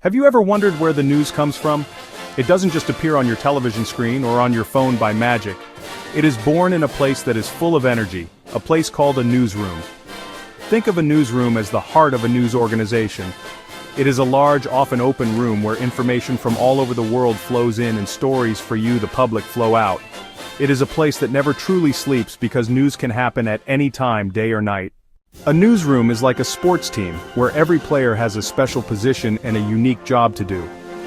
Have you ever wondered where the news comes from? It doesn't just appear on your television screen or on your phone by magic. It is born in a place that is full of energy, a place called a newsroom. Think of a newsroom as the heart of a news organization. It is a large, often open room where information from all over the world flows in and stories for you, the public, flow out. It is a place that never truly sleeps because news can happen at any time, day or night. A newsroom is like a sports team, where every player has a special position and a unique job to do.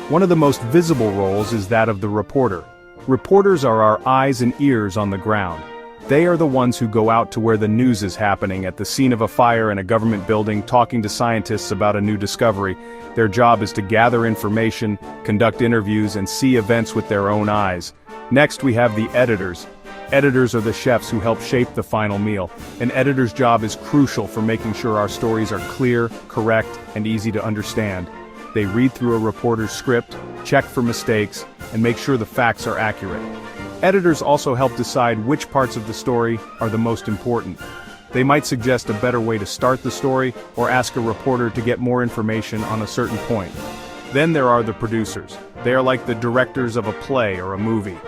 One of the most visible roles is that of the reporter. Reporters are our eyes and ears on the ground. They are the ones who go out to where the news is happening, at the scene of a fire in a government building, talking to scientists about a new discovery. Their job is to gather information, conduct interviews, and see events with their own eyes. Next, we have the editors. Editors are the chefs who help shape the final meal. An editor's job is crucial for making sure our stories are clear, correct, and easy to understand. They read through a reporter's script, check for mistakes, and make sure the facts are accurate. Editors also help decide which parts of the story are the most important. They might suggest a better way to start the story, or ask a reporter to get more information on a certain point. Then there are the producers. They are like the directors of a play or a movie.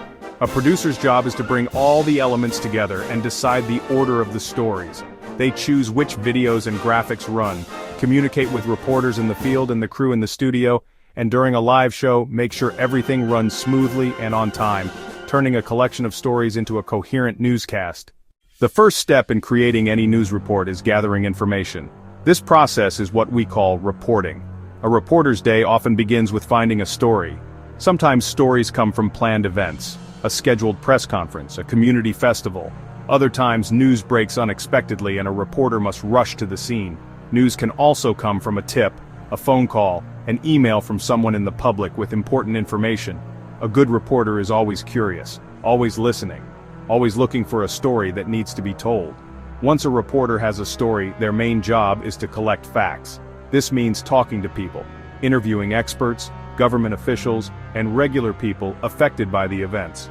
A producer's job is to bring all the elements together and decide the order of the stories. They choose which videos and graphics run, communicate with reporters in the field and the crew in the studio, and during a live show, make sure everything runs smoothly and on time, turning a collection of stories into a coherent newscast. The first step in creating any news report is gathering information. This process is what we call reporting. A reporter's day often begins with finding a story. Sometimes stories come from planned events, a scheduled press conference, a community festival. Other times news breaks unexpectedly and a reporter must rush to the scene. News can also come from a tip, a phone call, an email from someone in the public with important information. A good reporter is always curious, always listening, always looking for a story that needs to be told. Once a reporter has a story, their main job is to collect facts. This means talking to people, interviewing experts, government officials, and regular people affected by the events.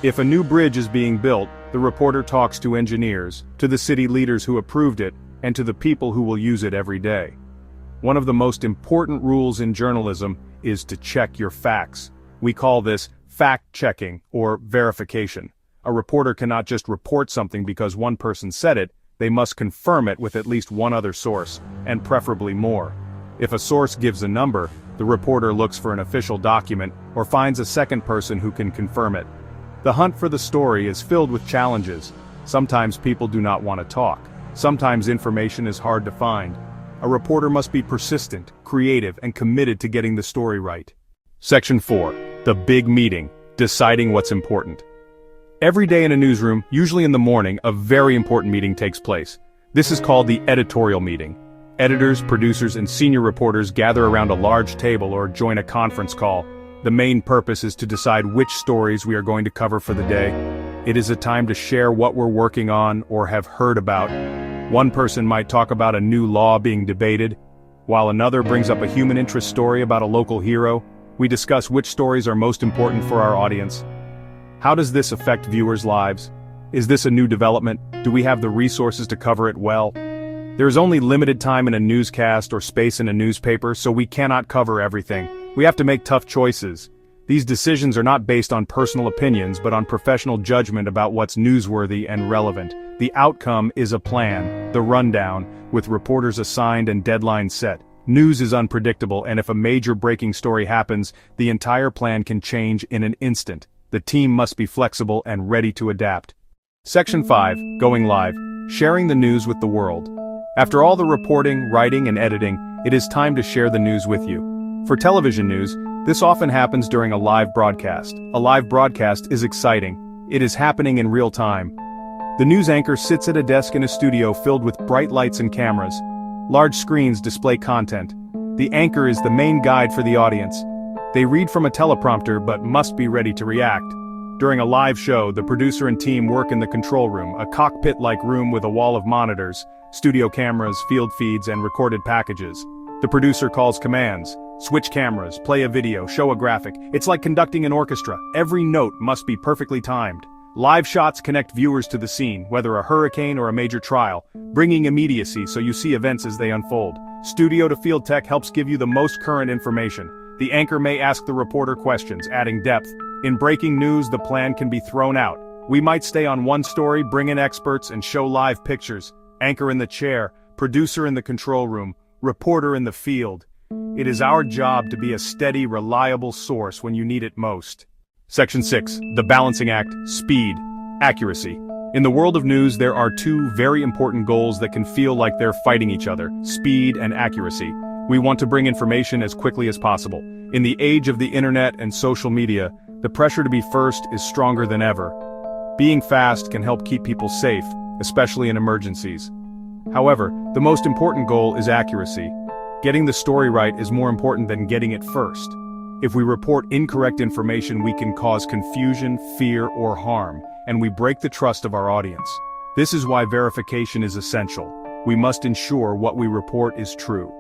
If a new bridge is being built, the reporter talks to engineers, to the city leaders who approved it, and to the people who will use it every day. One of the most important rules in journalism is to check your facts. We call this fact-checking or verification. A reporter cannot just report something because one person said it, they must confirm it with at least one other source, and preferably more. If a source gives a number, the reporter looks for an official document or finds a second person who can confirm it. The hunt for the story is filled with challenges. Sometimes people do not want to talk. Sometimes information is hard to find. A reporter must be persistent, creative, and committed to getting the story right. Section 4. The big meeting, deciding what's important. Every day in a newsroom, usually in the morning, a very important meeting takes place. This is called the editorial meeting. Editors, producers, and senior reporters gather around a large table or join a conference call. The main purpose is to decide which stories we are going to cover for the day. It is a time to share what we're working on or have heard about. One person might talk about a new law being debated, while another brings up a human interest story about a local hero. We discuss which stories are most important for our audience. How does this affect viewers' lives? Is this a new development? Do we have the resources to cover it well? There is only limited time in a newscast or space in a newspaper, so we cannot cover everything. We have to make tough choices. These decisions are not based on personal opinions, but on professional judgment about what's newsworthy and relevant. The outcome is a plan, the rundown, with reporters assigned and deadlines set. News is unpredictable, and if a major breaking story happens, the entire plan can change in an instant. The team must be flexible and ready to adapt. Section 5. Going live. Sharing the news with the world. After all the reporting, writing, and editing, it is time to share the news with you. For television news, this often happens during a live broadcast. A live broadcast is exciting. It is happening in real time. The news anchor sits at a desk in a studio filled with bright lights and cameras. Large screens display content. The anchor is the main guide for the audience. They read from a teleprompter but must be ready to react. During a live show, the producer and team work in the control room, a cockpit-like room with a wall of monitors, studio cameras, field feeds, and recorded packages. The producer calls commands. Switch cameras, play a video, show a graphic. It's like conducting an orchestra. Every note must be perfectly timed. Live shots connect viewers to the scene, whether a hurricane or a major trial, bringing immediacy so you see events as they unfold. Studio to field tech helps give you the most current information. The anchor may ask the reporter questions, adding depth. In breaking news, the plan can be thrown out. We might stay on one story, bring in experts, and show live pictures. Anchor in the chair, producer in the control room, reporter in the field. It is our job to be a steady, reliable source when you need it most. Section 6. The balancing act: speed, accuracy. In the world of news, there are two very important goals that can feel like they're fighting each other: speed and accuracy. We want to bring information as quickly as possible. In the age of the internet and social media, the pressure to be first is stronger than ever. Being fast can help keep people safe, especially in emergencies. However, the most important goal is accuracy. Getting the story right is more important than getting it first. If we report incorrect information, we can cause confusion, fear, or harm, and we break the trust of our audience. This is why verification is essential. We must ensure what we report is true.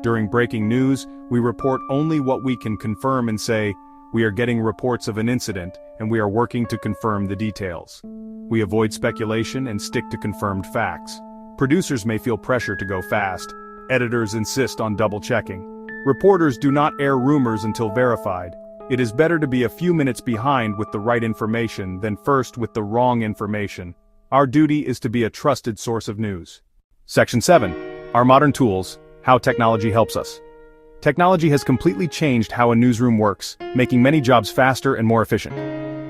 During breaking news, we report only what we can confirm and say, "We are getting reports of an incident, and we are working to confirm the details." We avoid speculation and stick to confirmed facts. Producers may feel pressure to go fast. Editors insist on double-checking. Reporters do not air rumors until verified. It is better to be a few minutes behind with the right information than first with the wrong information. Our duty is to be a trusted source of news. Section 7. Our modern tools: how technology helps us. Technology has completely changed how a newsroom works, making many jobs faster and more efficient.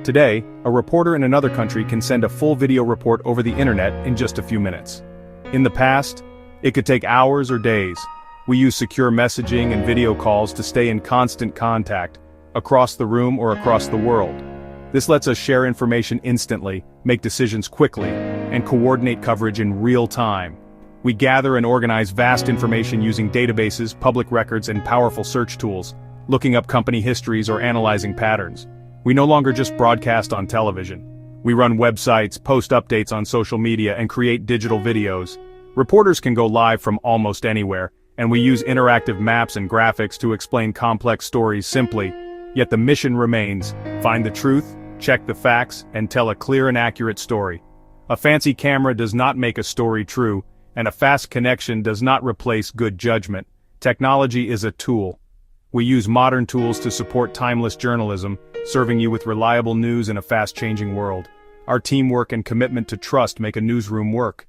Today, a reporter in another country can send a full video report over the internet in just a few minutes. In the past, it could take hours or days. We use secure messaging and video calls to stay in constant contact, across the room or across the world. This lets us share information instantly, make decisions quickly, and coordinate coverage in real time. We gather and organize vast information using databases, public records, and powerful search tools, looking up company histories or analyzing patterns. We no longer just broadcast on television. We run websites, post updates on social media, and create digital videos. Reporters can go live from almost anywhere, and we use interactive maps and graphics to explain complex stories simply. Yet the mission remains: find the truth, check the facts, and tell a clear and accurate story. A fancy camera does not make a story true, and a fast connection does not replace good judgment. Technology is a tool. We use modern tools to support timeless journalism, serving you with reliable news in a fast-changing world. Our teamwork and commitment to trust make a newsroom work.